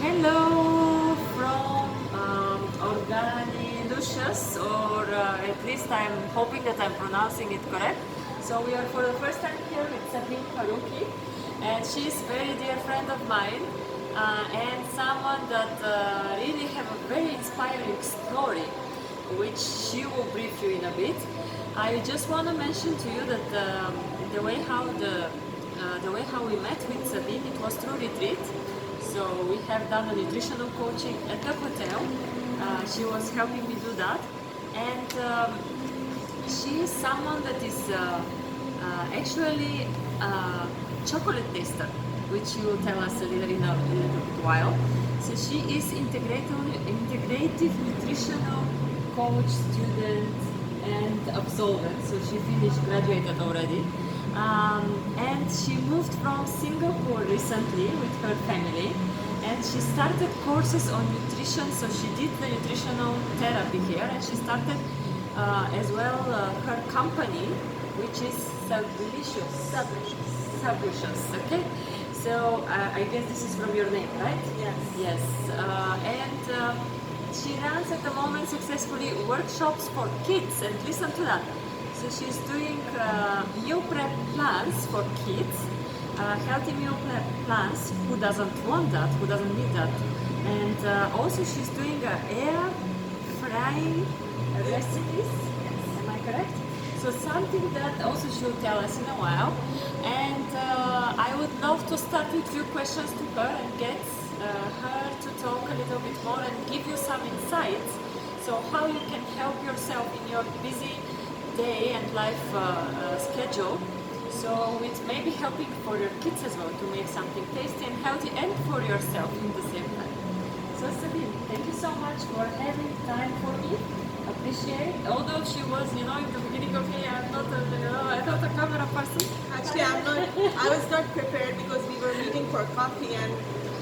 Hello from Luscious, or at least I'm hoping that I'm pronouncing it correct. So we are for the first time here with Sabeen Faruqi, and she's a very dear friend of mine and someone that really have a very inspiring story, which she will brief you in a bit. I just want to mention to you that the way how we met with Sabine, it was through retreat. So we have done a nutritional coaching at the hotel. She was helping me do that, and she is someone that is actually a chocolate taster, which you will tell us a little in a little bit while. So she is integrative nutritional coach, student, and absolvent. So she finished, graduated already. And she moved from Singapore recently with her family, and she started courses on nutrition. So she did the nutritional therapy here, and she started as well her company, which is Sublicious. Okay, so I guess this is from your name, right? Yes. Yes, and she runs at the moment successfully workshops for kids, and listen to that. So she's doing meal prep plans for kids, healthy meal prep plans. Who doesn't want that? Who doesn't need that? And also she's doing air frying recipes. Am I correct? So something that also she'll tell us in a while. And I would love to start with few questions to her and get her to talk a little bit more and give you some insights. So how you can help yourself in your busy day and life schedule. So it's maybe helping for your kids as well to make something tasty and healthy, and for yourself in the same time. So Sabine, thank you so much for having time for me. Appreciate. Although she was, in the beginning, okay, I'm not I'm not a camera person. Actually, I'm not. I was not prepared because we were meeting for coffee and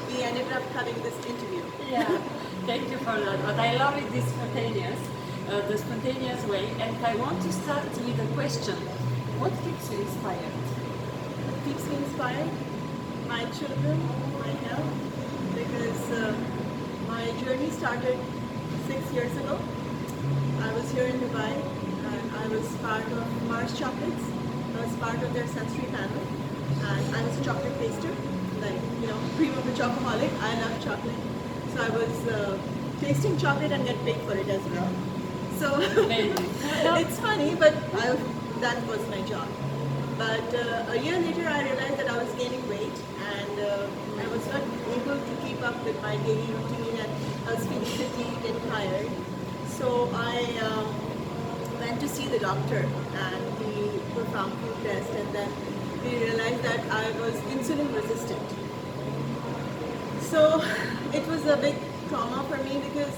we ended up having this interview. Yeah, thank you for that. But I love it, this spontaneous. The spontaneous way, and I want to start with a question. What keeps you inspired? What keeps me inspired? My children, my health, because my journey started 6 years ago. I was here in Dubai and I was part of Mars Chocolates. I was part of their sensory panel, and I was a chocolate taster, like, cream of the chocoholic. I love chocolate. So I was tasting chocolate and get paid for it as well. So it's funny, but that was my job. But a year later, I realized that I was gaining weight, and I was not able to keep up with my daily routine, and I was feeling fatigued and tired. So I went to see the doctor, and we performed food test, and then we realized that I was insulin resistant. So it was a big trauma for me because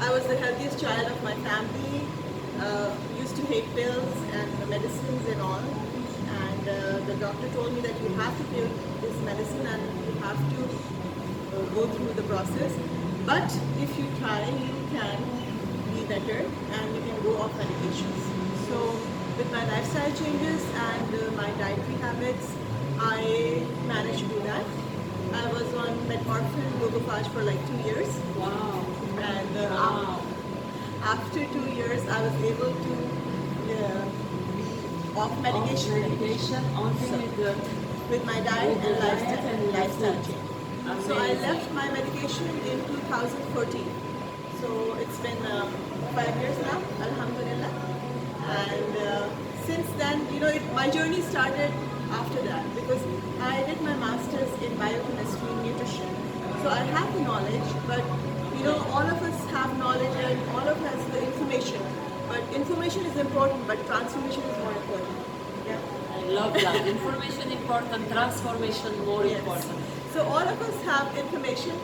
I was the healthiest child of my family, used to hate pills and medicines and all. And the doctor told me that you have to take this medicine and you have to go through the process. But if you try, you can be better and you can go off medications. So with my lifestyle changes and my dietary habits, I managed to do that. I was on metformin, glucophage for like 2 years. Wow. And Wow. after 2 years, I was able to be off medication, Only with my diet with the and diet lifestyle, and lifestyle food. change. So I left my medication in 2014. So it's been 5 years now, Alhamdulillah. And since then, my journey started after that because I did my master's in biochemistry and nutrition. So I have the knowledge, but all of us have knowledge and all of us the information. But information is important, but transformation is more important. Yeah. I love that. Information important, transformation more Yes. important. So all of us have information,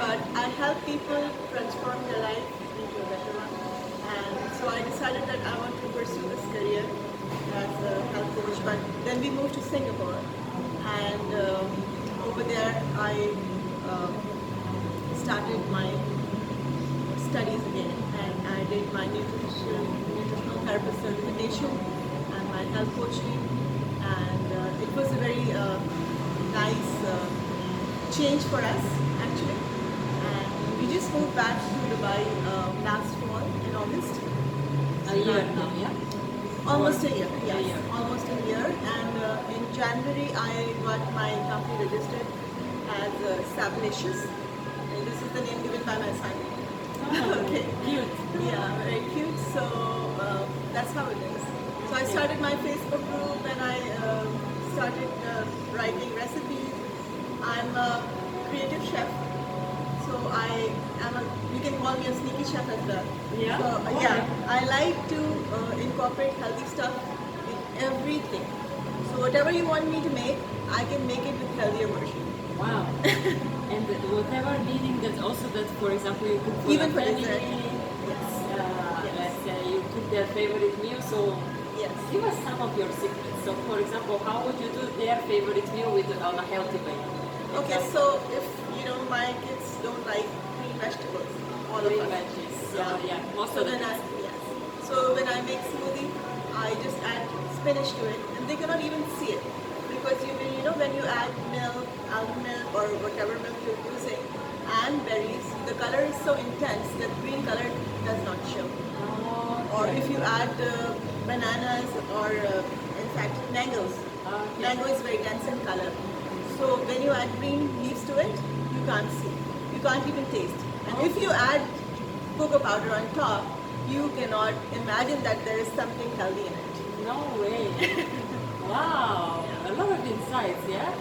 but I help people transform their life into a better one. And so I decided that I want to pursue this career as a health coach. But then we moved to Singapore, and over there I started my studies again, and I did my nutritional therapist certification and my health coaching, and it was a very nice change for us actually. We just moved back to Dubai last fall in August. A year now, yeah? Almost a year, A yes. year. Almost a year. And in January, I got my company registered as Sablicious. And this is the name given by my son. Okay. Cute. Yeah, very cute. So that's how it is. So I started my Facebook group and I started writing recipes. I'm a creative chef. So I am a, you can call me a sneaky chef as well. Yeah? So, Okay. yeah, I like to incorporate healthy stuff in everything. So whatever you want me to make, I can make it with healthier version. Wow. And whatever meaning that also that, for example, you cook for Even a for family, dessert. Yes. Yes. let's say you cook their favorite meal, so Yes. give us some of your secrets. So, for example, how would you do their favorite meal with on a healthy way? Okay, so if my kids don't like green vegetables, all of Green us. veggies, yeah, most So of the then kids. yes. So when I make smoothie, I just add spinach to it, and they cannot even see it because when you add milk, almond milk, or whatever milk you're using, and berries, the color is so intense that green color does not show. Or if you add bananas or in fact mangoes, mango is very dense in color. So when you add green leaves to it, you can't see. You can't even taste. And if you add cocoa powder on top, you cannot imagine that there is something healthy in it. No way. Wow. A lot of insights, yeah?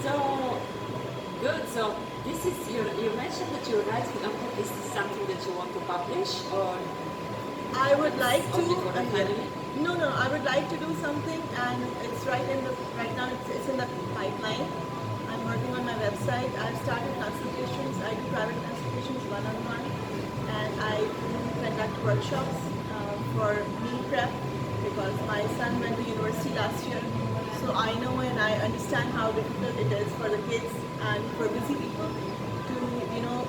So, good. So, this is you mentioned that you're writing a book. Is this something that you want to publish or? I would like to. Only for the family? No. I would like to do something, and it's right now. It's in the pipeline. I'm working on my website. I've started consultations. I do private consultations one-on-one, and I conduct workshops for meal prep because my son went to university last year. So I know and I understand how difficult it is for the kids and for busy people to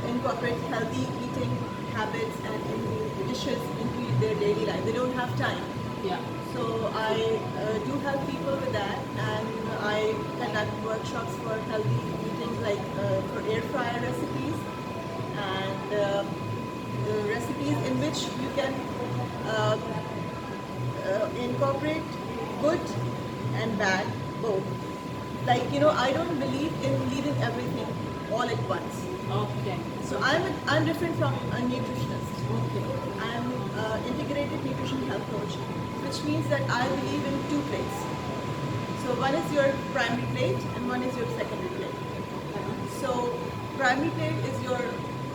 incorporate healthy eating habits and dishes into their daily life. They don't have time. Yeah. So I do help people with that, and I conduct workshops for healthy eating, like for air fryer recipes and recipes in which you can incorporate good and bad both. Like I don't believe in leaving everything all at once. Okay. So I'm different from a nutritionist. Okay. I'm integrated nutrition health coach, which means that I believe in two plates. So one is your primary plate and one is your secondary plate. So primary plate is your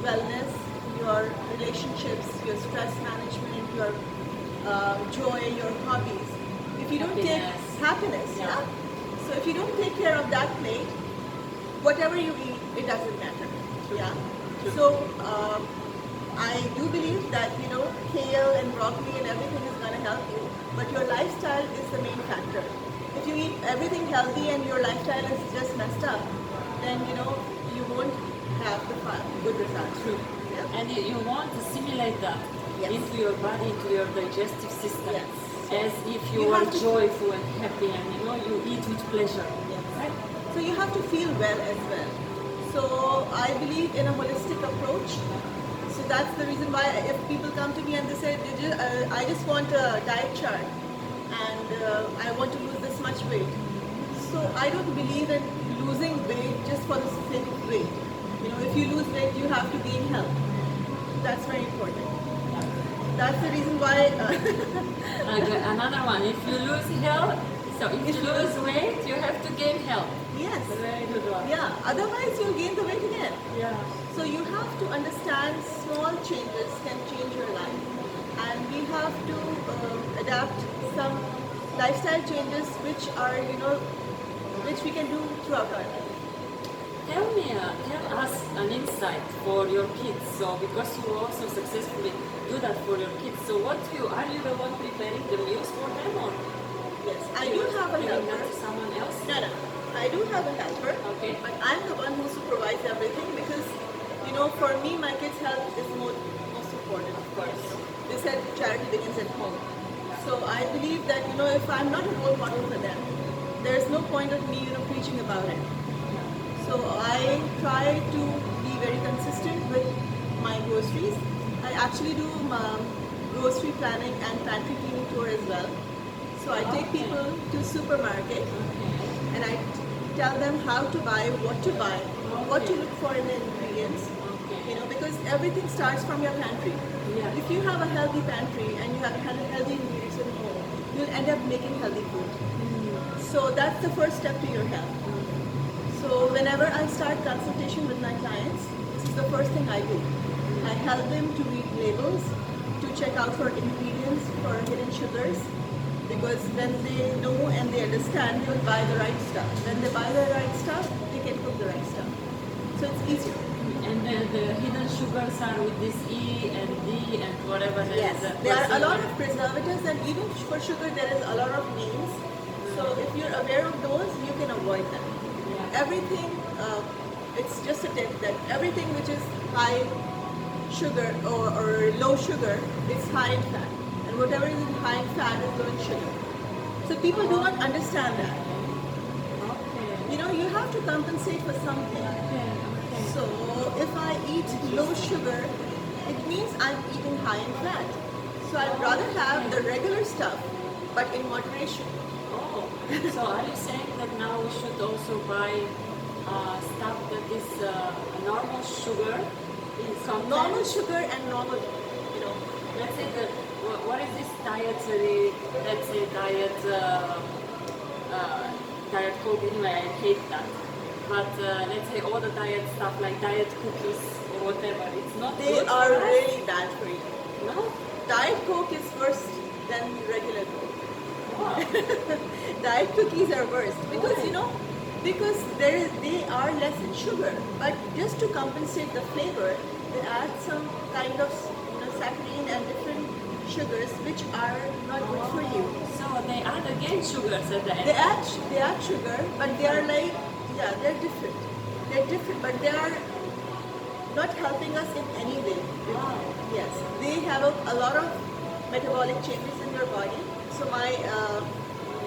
wellness, your relationships, your stress management, your joy, your hobbies. If you don't take happiness, Yeah. So if you don't take care of that plate, whatever you eat, it doesn't matter. Yeah. So I do believe that kale and broccoli and everything is going to help you, but your lifestyle is the main factor. If you eat everything healthy and your lifestyle is just messed up, then you won't have the good results. True. Yeah? And you want to simulate that Yes. into your body, into your digestive system, Yes. as if you, You are have to- joyful and happy, and you eat with pleasure. Yes. Right? So you have to feel well as well. So I believe in a holistic approach. So that's the reason why if people come to me and they say, I just want a diet chart and I want to lose this much weight. So I don't believe in losing weight just for the sake of weight. If you lose weight, you have to gain health. That's very important. That's the reason why. Okay, another one. If you lose health, so if you lose weight, you have to gain health. Yes. Very good one. Yeah. Otherwise, you'll gain the weight again. Yeah. So you have to understand small changes can change your life, and we have to adapt some lifestyle changes which are which we can do throughout our life. Tell us an insight for your kids. So because you also successfully do that for your kids. So are you the one preparing the meals for them, or Yes, I do have a giving that helper. to someone else? No, I do have a helper. Okay. But I'm the one who supervises everything because for me my kids' health is most important. Of course. They said charity begins at home. So I believe that if I'm not a role model for them, there's no point of me preaching about it. So I try to be very consistent with my groceries. I actually do grocery planning and pantry cleaning tour as well. So I take people to supermarket and I tell them how to buy, what to look for in the ingredients. You know, because everything starts from your pantry. Yeah. If you have a healthy pantry and you have healthy ingredients at home, you'll end up making healthy food. So that's the first step to your health. So whenever I start consultation with my clients, this is the first thing I do. I help them to read labels, to check out for ingredients, for hidden sugars, because when they know and they understand, they will buy the right stuff. When they buy the right stuff, they can cook the right stuff. So it's easier. And the hidden sugars are with this E and D and whatever. Yes, there are a lot of preservatives, and even for sugar there is a lot of names. So if you're aware of those, you can avoid them. Yeah. Everything, it's just a tip that everything which is high sugar or low sugar is high in fat, and whatever is in high in fat is low in sugar. So people do not understand that. Okay. You know, you have to compensate for something. Okay. So if I eat low sugar, it means I'm eating high in fat. So I'd rather have the regular stuff, but in moderation. Oh, so are you saying that now we should also buy stuff that is normal sugar in content? Normal sugar and normal, you know. Let's say what is this dietary? Let's say diet Coke. Anyway, I hate that. But let's say all the diet stuff like diet cookies or whatever, it's not They good are for us? really bad for you. No? Diet Coke is worse than regular Coke. Wow. Diet cookies are worse because you know, because they are less in sugar, but just to compensate the flavor, they add some kind of saccharine and different sugars which are not good for you. So they add again sugars at the end. They add sugar, but they are like they're different. They're different, but they are not helping us in any way. Wow. Yes, they have a lot of metabolic changes in your body. So my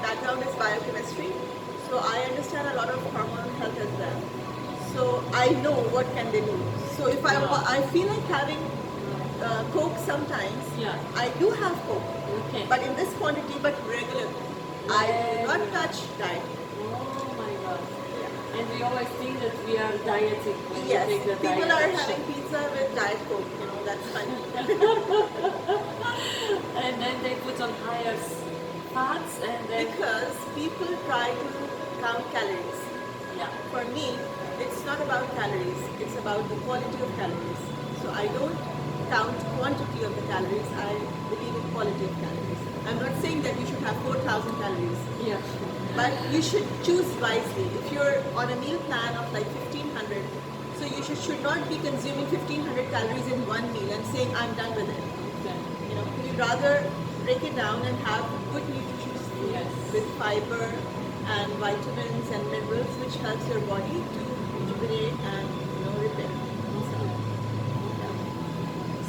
background is biochemistry, so I understand a lot of hormonal health as well. So I know what can they do. So if I feel like having Coke sometimes, Yeah. I do have Coke, Okay. but in this quantity, but regular. I do not touch diet. Oh my god. Yeah. And we always think that we are dieting when Yes, we take the people diet are action. having pizza with diet Coke. You know, that's funny. And then they put on higher fats and then Because people try to count calories. yeah. For me, it's not about calories, it's about the quality of calories. So I don't count quantity of the calories, I believe in quality of calories. I'm not saying that you should have 4,000 calories, Yeah. but you should choose wisely. If you're on a meal plan of like 1,500, so you should not be consuming 1,500 calories in one meal and saying, I'm done with it. Okay. You know, you'd rather break it down and have good nutritious food Yes. with fiber and vitamins and minerals, which helps your body to rejuvenate and repair.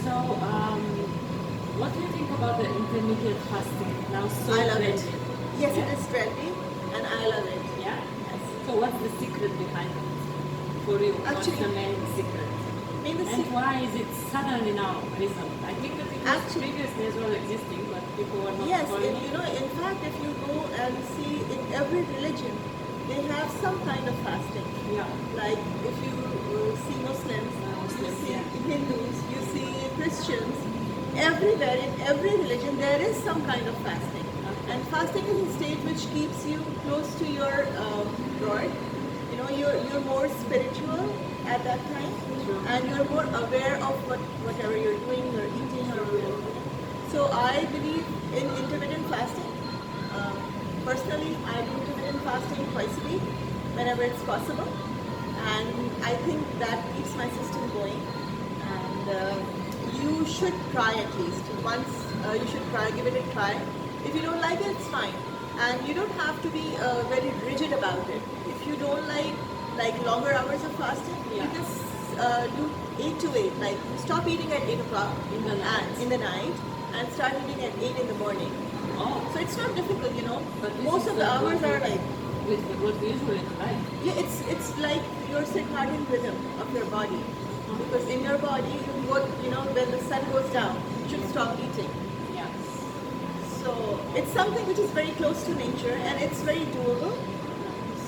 So, what do you think about the intermittent fasting? Now so I love it. trendy. Yes, Yeah? it is trendy, and I love it. Yeah? Yes. So what's the secret behind it? For you, what's Actually- the main secret? In the And why is it suddenly now risen? I think that it was Actually- previously as well existing, but people were not Yes, following it. in fact, if you go and see in every religion, they have some kind of fasting. Yeah. Like if you see Muslims, you Muslims, see yeah. Hindus, you see Christians, everywhere in every religion there is some kind of fasting. Okay. And fasting is a state which keeps you close to your Lord. You know, you're more spiritual at that time, True. and you're more aware of whatever you're doing, you're eating, or whatever. So I believe in intermittent fasting. Personally, I do intermittent fasting twice a week, whenever it's possible, and I think that keeps my system going. And you should try at least once. You should try, give it a try. If you don't like it, it's fine, and you don't have to be very rigid about it. If you don't like longer hours of fasting, Yeah. you can do 8 to 8. Like stop eating at 8 o'clock In the night. in the night, and start eating at 8 in the morning. Oh, So it's not difficult, you know. but this Most is of the hours what are we- like, with what we usually do, right? yeah, it's like your circadian rhythm of your body. Because in your body, when the sun goes down, you should stop eating. Yes. So it's something which is very close to nature and it's very doable.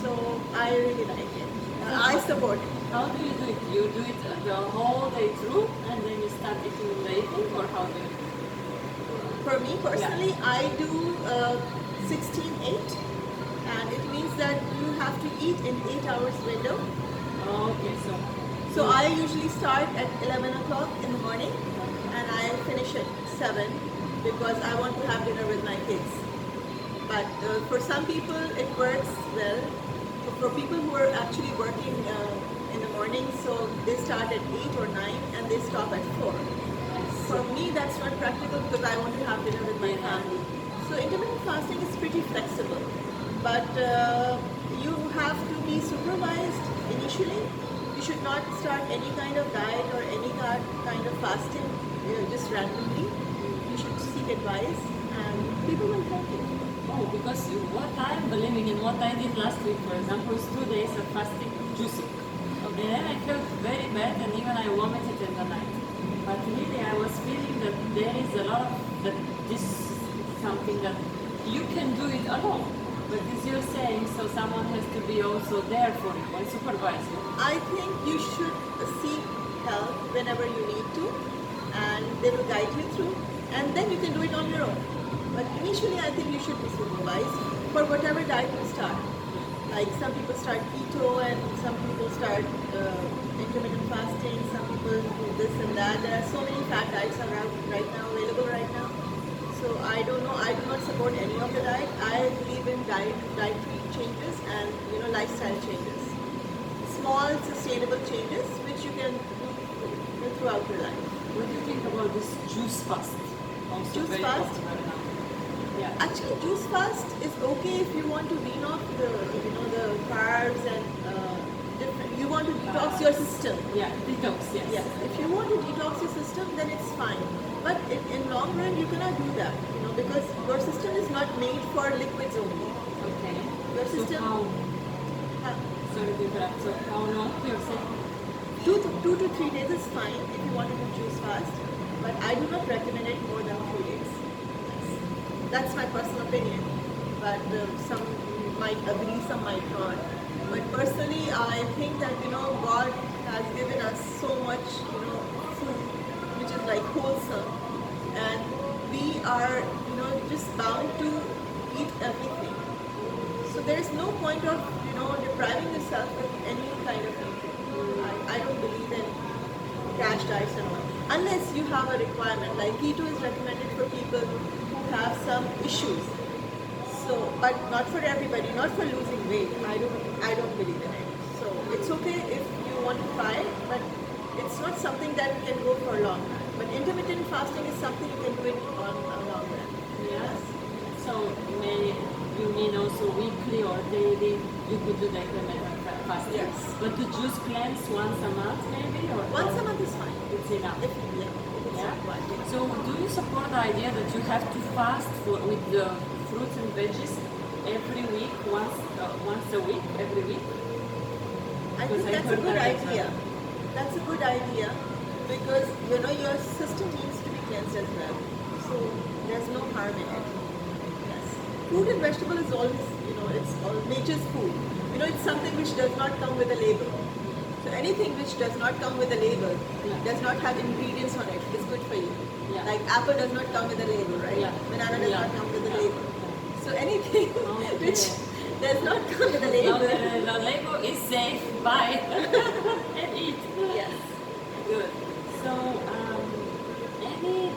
So I really like it. I support it. How do you do it? You do it the whole day through and then you start eating in the evening, or how do you do it? For me personally, I do 16-8, and it means that you have to eat in 8 hours window. Okay, So I usually start at 11 o'clock in the morning and I finish at 7 because I want to have dinner with my kids. But for some people it works well. For people who are actually working in the morning, so they start at 8 or 9 and they stop at 4. For me that's not practical because I want to have dinner with my family. So intermittent fasting is pretty flexible. But you have to be supervised initially. You should not start any kind of diet or any kind of fasting just randomly. You should seek advice and people will help you. Oh, because what I'm believing in, what I did last week, for example, is 2 days of fasting juicing. Okay. And then I felt very bad and even I vomited in the night. But really I was feeling that there is a lot of, that this is something that you can do it alone. But as you're saying, so someone has to be also there for you and supervise you. I think you should seek help whenever you need to, and they will guide you through, and then you can do it on your own. But initially, I think you should be supervised for whatever diet you start. Like some people start keto, and some people start intermittent fasting. Some people do this and that. There are so many fat diets around available right now. So I don't know. I do not support any of the diet. I believe in dietary changes and lifestyle changes, small sustainable changes which you can do throughout your life. What do you think about this juice fast? Also Juice very fast? popular right now. Yeah. Actually, juice fast is okay if you want to wean off the carbs and you want to detox your system. Yeah, detox, yes. Yes, if you want to detox your system, then it's fine. But in long run, you cannot do that, because your system is not made for liquids only. Okay. Your So system. how, sorry to interrupt, so how long you're saying? 2 to 3 days is fine if you want to do juice fast, but I do not recommend it more than 3 days. That's my personal opinion, but some might agree, some might not. But personally, I think that God has given us so much food which is like wholesome, and we are just bound to eat everything. So there is no point of depriving yourself of any kind of nutrient. I don't believe in crash diets and all, unless you have a requirement. Like keto is recommended for people who have some issues. So, but not for everybody, not for losing weight. I don't believe in it. So it's okay if you want to try it, but it's not something that can go for a long run. But intermittent fasting is something you can do it on a long run. Yes. So you mean also weekly or daily you could do the intermittent fasting? Yes. But the juice cleanse once a month maybe, or Once a month is fine. it's enough. If it's Yeah. required, yes. So do you support the idea that you have to fast with the fruits and veggies every week, once a week, every week? I Because think I that's a heard good that as idea. well. That's a good idea because your system needs to be cleansed as well. So there's no harm in it. Yes. Fruit and vegetable is always it's all nature's food. It's something which does not come with a label. So anything which does not come with a label, does not have ingredients on it, is good for you. Yeah. Like apple does not come with a label, right? Yeah. Banana does Yeah. not come with a Yeah. label. So anything Okay. which does not come with a Now label. the label is safe, buy and eat. Yes. Good. So, any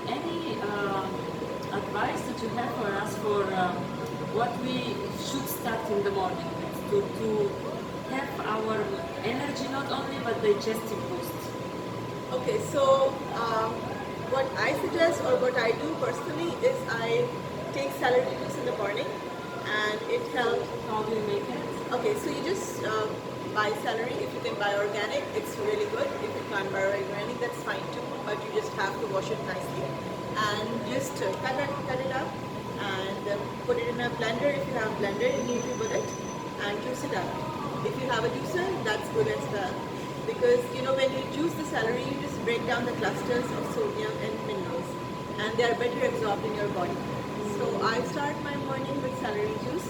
advice that you have for us for what we should start in the morning to have our energy not only but digestive boost? Okay, so what I suggest or what I do personally is I take celery juice in the morning, and it helps. How do you make it? Okay, so you just buy celery. If you can buy organic, it's really good. If you can't buy organic, that's fine too. But you just have to wash it nicely and just cut it up and put it in a blender. If you have a blender, you need to put it and juice it up. If you have a juicer, that's good as well. because when you juice the celery, you just break down the clusters of sodium and minerals, and they are better absorbed in your body. So I start my morning with celery juice,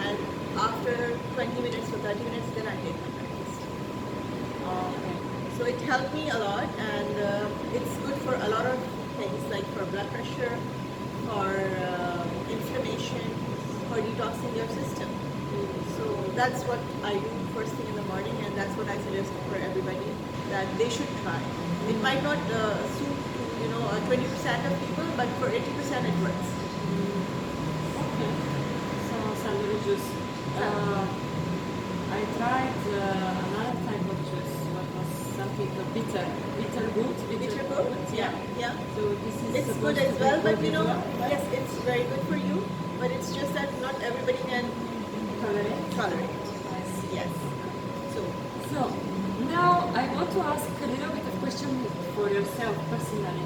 and after 20 minutes or 30 minutes, then I take my breakfast. Okay. So it helped me a lot, and it's good for a lot of things, like for blood pressure, for inflammation, for detoxing your system. So that's what I do first thing in the morning, and that's what I suggest for everybody that they should try. It might not suit 20% of people, but for 80% it works. Okay. So celery juice. I tried another type of juice. What was something bitter root. Bitter gourd? Yeah. So this is It's good supposed as to be well, but good as well, right? yes, it's very good for you. But it's just that not everybody can tolerate. I see. Yes. So now I want to ask a little bit of question for yourself personally.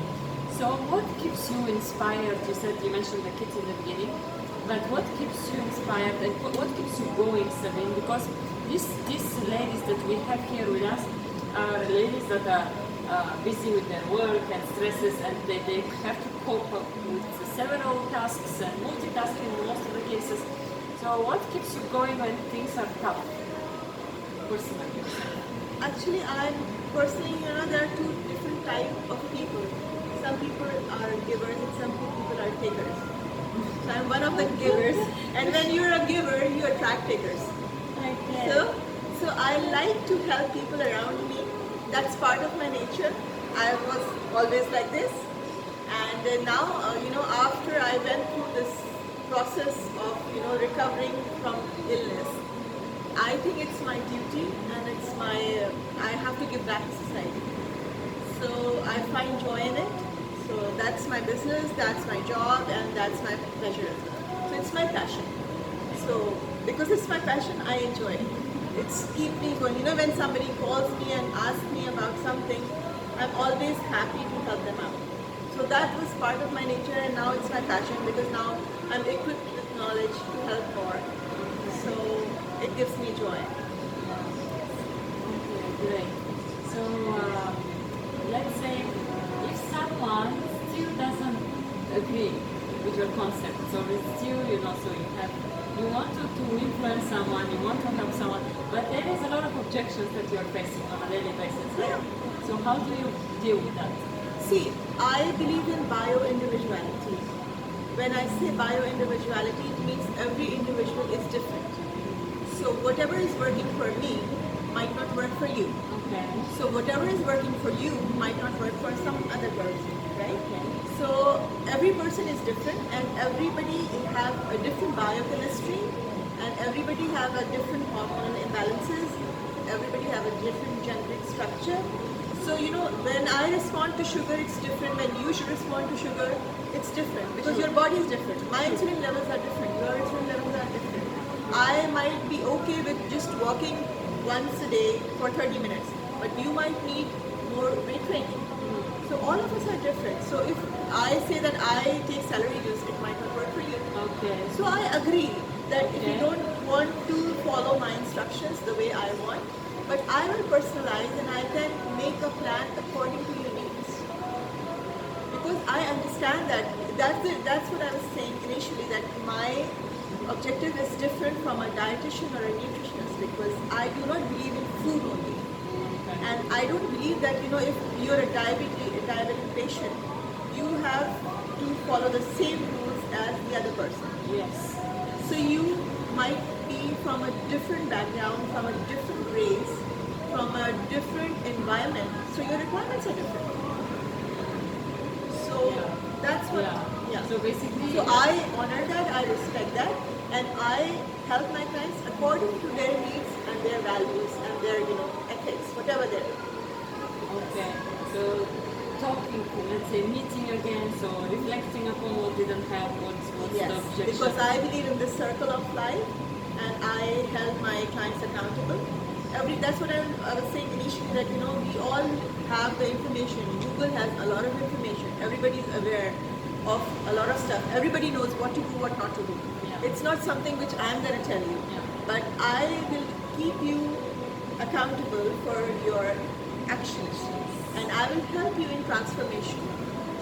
So what keeps you inspired? You mentioned the kids in the beginning, but what keeps you inspired and what keeps you going, Sabeen? Because these ladies that we have here with us are ladies that are busy with their work and stresses, and they have to cope up with several tasks and multitasking in most of the cases. So what keeps you going when things are tough? Personally. Actually, there are two different types of people. Some people are givers and some people are takers. So I'm one of the givers, and when you're a giver, you attract takers. Okay. So I like to help people around me. That's part of my nature. I was always like this, and now after I went through this process of recovering from illness, I think it's my duty, and I have to give back to society. So I find joy in it. So that's my business, that's my job, and that's my pleasure as well. So it's my passion. So because it's my passion, I enjoy it. It's keep me going. When somebody calls me and asks me about something, I'm always happy to help them out. So that was part of my nature, and now it's my passion because now I'm equipped with knowledge to help more. So it gives me joy. Okay, great. So let's say if someone still doesn't agree with your concept, so it's still, so you want to influence someone, you want to help someone, but there is a lot of objections that you're facing on a daily basis, right? Yeah. So how do you deal with that? See, I believe in bio-individuality. When I say bio-individuality, it means every individual is different. So whatever is working for me might not work for you. Okay. So whatever is working for you might not work for some other person, right? Okay. So every person is different, and everybody have a different biochemistry, and everybody have a different hormonal imbalances. Everybody have a different genetic structure. So when I respond to sugar, it's different. When you should respond to sugar, it's different because your body is different. My insulin levels are different. Your insulin levels are different. I might be okay with just walking once a day for 30 minutes, but you might need more weight training. So all of us are different. So if I say that I take celery juice, it might not work for you. Okay. So I agree that if you don't want to follow my instructions the way I want, but I will personalize and I can make a plan according to your needs. Because I understand that's what I was saying initially, that my objective is different from a dietitian or a nutritionist, because I do not believe in food only. Okay. And I don't believe that if you're a diabetic patient, you have to follow the same rules as the other person. Yes. So you might be from a different background, from a different race, from a different environment. So your requirements are different. So that's what. Yeah. So basically. So I honor that, I respect that, and I help my clients according to their needs and their values and their ethics, whatever they're doing. Okay. So talking, let's say meeting again, so reflecting upon what didn't help, what's Yes, the objection. because I believe in this circle of life, and I held my clients accountable. That's what I was saying initially, that we all have the information. Google has a lot of information. Everybody is aware of a lot of stuff. Everybody knows what to do, what not to do. Yeah. It's not something which I'm going to tell you, Yeah. but I will keep you accountable for your actions, and I will help you in transformation.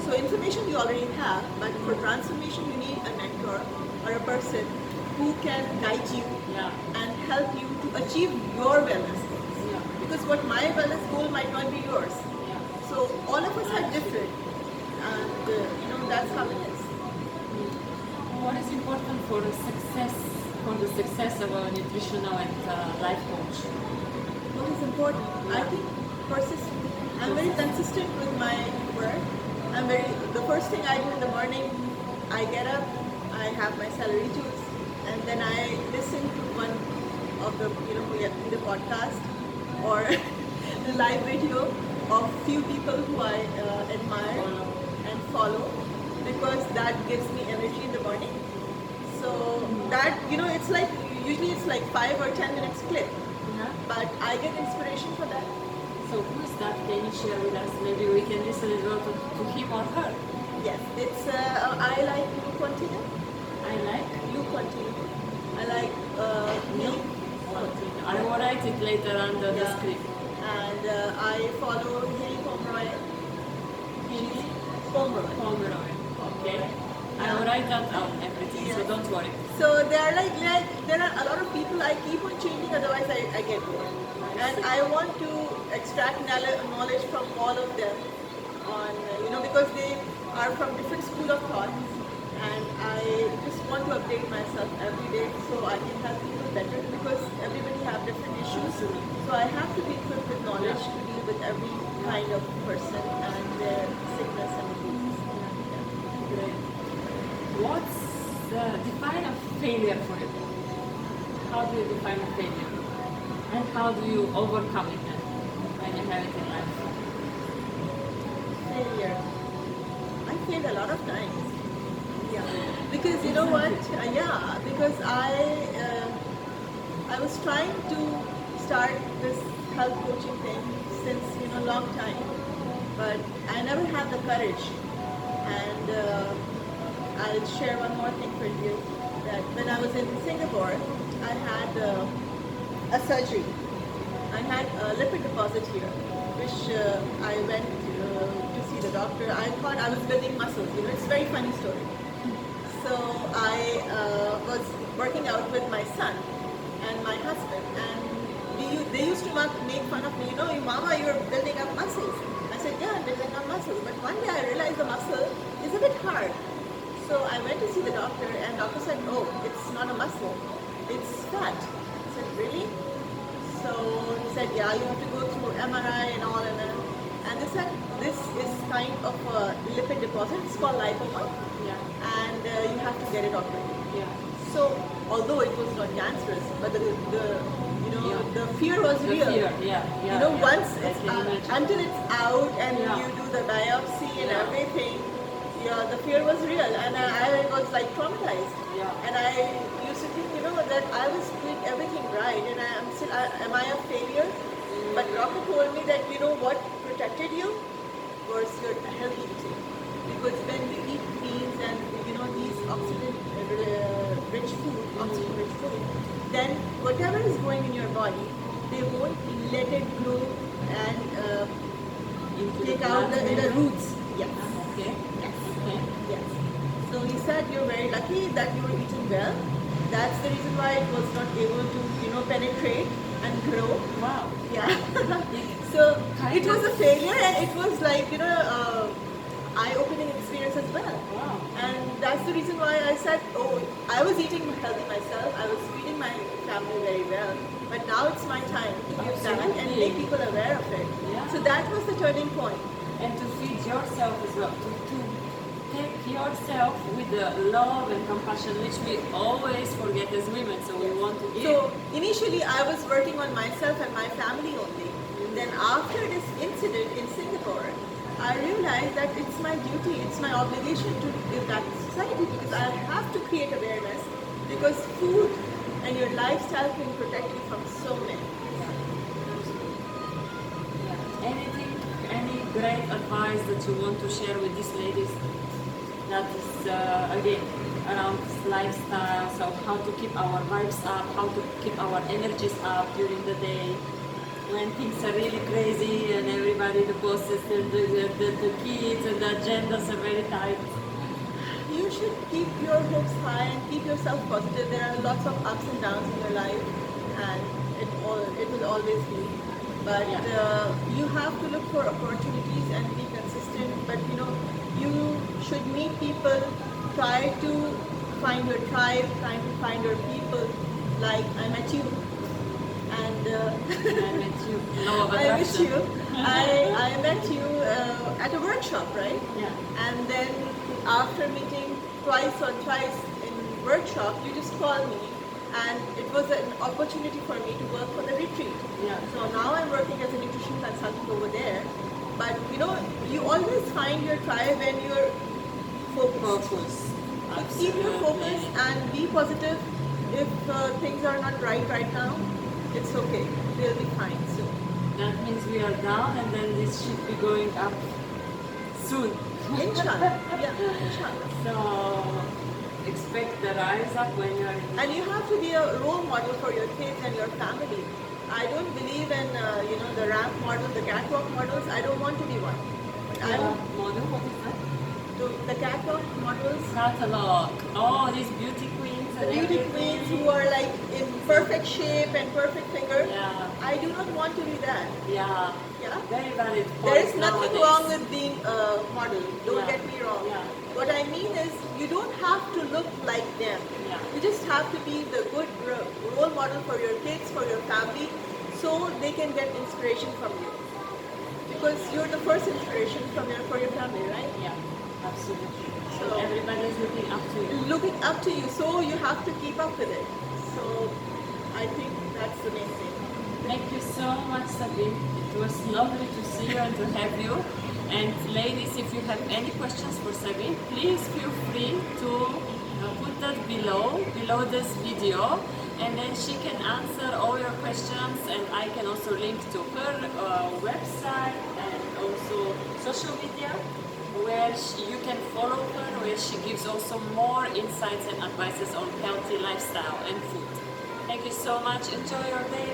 So information you already have, but for transformation you need a mentor or a person who can guide you Yeah. and help you to achieve your wellness goals. Yeah. Because what my wellness goal might not be yours. Yeah. So all of us are different, and that's how it is. What is important for the success of a nutritional and life coach? What is important? I think persistent. I'm very consistent with my work. The first thing I do in the morning, I get up, I have my celery juice, and then I listen to one of the podcast or the live video of few people who I admire and follow, because that gives me energy in the morning. So that it's like usually it's like 5 or 10 minutes clip, Yeah. but I get inspiration for that. So who is that? Can you share with us? Maybe we can listen as well to him or her. Yes, it's I like Luke Continue. I like Luke Continue. I like you. me. I will write it later under the Yeah. script. And I follow Hilly Pomeroy. Hilly Pomeroy. Okay. I will write that down everything, so Yes. don't worry. So they are like there are a lot of people I keep on changing, otherwise I get bored. And I want to extract knowledge from all of them on because they are from different school of thought, and I just want to update myself every day so I can help people better, because everybody have different issues. So I have to be equipped with knowledge to deal with every kind of person and their sickness and disease. Great. What's define a failure for you? How do you define a failure? And how do you overcome it then when you have it in life? Failure. I failed a lot of times. Yeah. Because you know what? Because I was trying to start this health coaching thing since long time, but I never had the courage. And I'll share one more thing for you. That when I was in Singapore, I had a surgery. I had a lipid deposit here, which I went to see the doctor. I thought I was building muscles. It's a very funny story. So I was working out with my son and my husband, and they used to make fun of me. Mama, you're building up muscles. I said, yeah, I'm building up muscles. But one day I realized the muscle is a bit hard. So I went to see the doctor, and doctor said, oh, it's not a muscle, it's fat. I said, really? So he said, yeah, you have to go through MRI and all, and they said, this is kind of a lipid deposit, it's called lipoma, Yeah. and you have to get it operated. Yeah. So although it was not cancerous, but the fear was The real. fear, yeah. Once I it's can imagine. until it's out and Yeah. you do the biopsy and Yeah. everything, the fear was real, and I was like traumatized. Yeah. And I used to think, that I was doing everything right, and am I a failure? But doctor told me that what protected you was your healthy eating, because when you eat beans and these oxygen-rich food, then whatever is growing in your body, they won't let it grow and take out the roots. Yes. Okay. Yes. Okay. Yes. So he said you're very lucky that you were eating well. That's the reason why it was not able to, penetrate and grow. Wow. Yeah. So Kind it was of- a failure, and it was like, eye-opening experience as well. Wow. And that's the reason why I said, oh, I was eating healthy myself. I was feeding my family very well. But now it's my time to give back and Absolutely. make people aware of it. Yeah. So that was the turning point. And to feed yourself as well, to take yourself with the love and compassion, which we always forget as women, so we want to give. So initially I was working on myself and my family only. Then after this incident in Singapore, I realized that it's my duty, it's my obligation to give back to society, because I have to create awareness, because food and your lifestyle can protect you from so many. Yeah. Any great advice that you want to share with these ladies that is, again, around lifestyle, so how to keep our vibes up, how to keep our energies up during the day? when things are really crazy and everybody, the bosses and the kids and the agendas are very tight. You should keep your hopes high and keep yourself positive. There are lots of ups and downs in your life, and it will always be. But you have to look for opportunities and be consistent. But you should meet people, try to find your tribe, try to find your people. Like I met you, and I met you. Law of I met attraction. you. I met you at a workshop, right? Yeah. And then after meeting twice or thrice in workshop, you just called me, and it was an opportunity for me to work for the retreat. Yeah. So now I'm working as a nutrition consultant over there. But you always find your tribe when you're focused. Focus. So keep your focus Absolutely. and be positive. If things are not right now, it's okay. We'll be fine soon. That means we are down and then this should be going up soon. Inshallah. Yeah, inshallah. So expect the rise up when you are in And you have to be a role model for your kids and your family. I don't believe in the ramp model, the catwalk models. I don't want to be one. But I want model. What is that? the catwalk models, Catalog. Oh, these beauty queens the and beauty everything. queens who are like in perfect shape and perfect figure. Yeah. I do not want to be that. Yeah. Yeah. Very valid point. There is nothing nowadays. wrong with being a model. Don't Yeah. get me wrong. Yeah. What I mean is, you don't have to look like them. Yeah. You just have to be the good role model for your kids, for your family, so they can get inspiration from you. Because you're the first inspiration for your family, right? Yeah, absolutely. So- So everybody is looking up to you. Looking up to you, so you have to keep up with it. So I think that's the main thing. Thank you so much, Sabeen. It was lovely to see you and to have you. And ladies, if you have any questions for Sabeen, please feel free to put that below this video, and then she can answer all your questions. And I can also link to her website and also social media, where you can follow her, where she gives also more insights and advices on healthy lifestyle and food. Thank you so much. Enjoy your day.